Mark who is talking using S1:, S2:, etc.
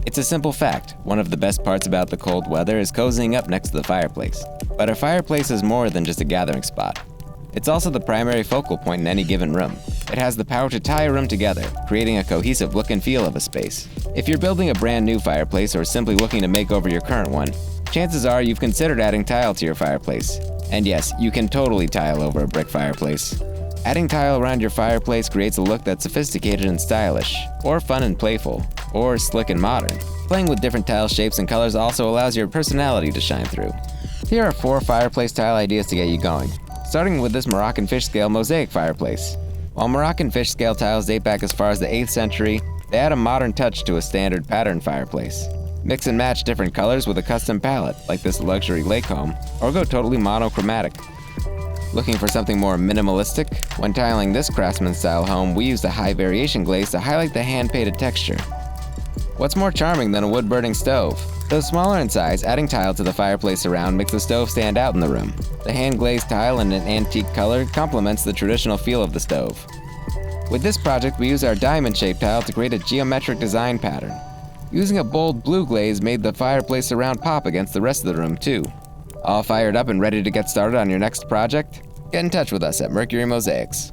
S1: It's a simple fact. One of the best parts about the cold weather is cozying up next to the fireplace. But a fireplace is more than just a gathering spot. It's also the primary focal point in any given room. It has the power to tie a room together, creating a cohesive look and feel of a space. If you're building a brand new fireplace or simply looking to make over your current one, chances are you've considered adding tile to your fireplace. And yes, you can totally tile over a brick fireplace. Adding tile around your fireplace creates a look that's sophisticated and stylish, or fun and playful, or slick and modern. Playing with different tile shapes and colors also allows your personality to shine through. Here are 4 fireplace tile ideas to get you going. Starting with this Moroccan fish scale mosaic fireplace. While Moroccan fish scale tiles date back as far as the 8th century, they add a modern touch to a standard pattern fireplace. Mix and match different colors with a custom palette, like this luxury lake home, or go totally monochromatic. Looking for something more minimalistic? When tiling this craftsman style home, we used a high variation glaze to highlight the hand-painted texture. What's more charming than a wood-burning stove? Though smaller in size, adding tile to the fireplace around makes the stove stand out in the room. The hand-glazed tile in an antique color complements the traditional feel of the stove. With this project, we used our diamond-shaped tile to create a geometric design pattern. Using a bold blue glaze made the fireplace around pop against the rest of the room, too. All fired up and ready to get started on your next project? Get in touch with us at Mercury Mosaics.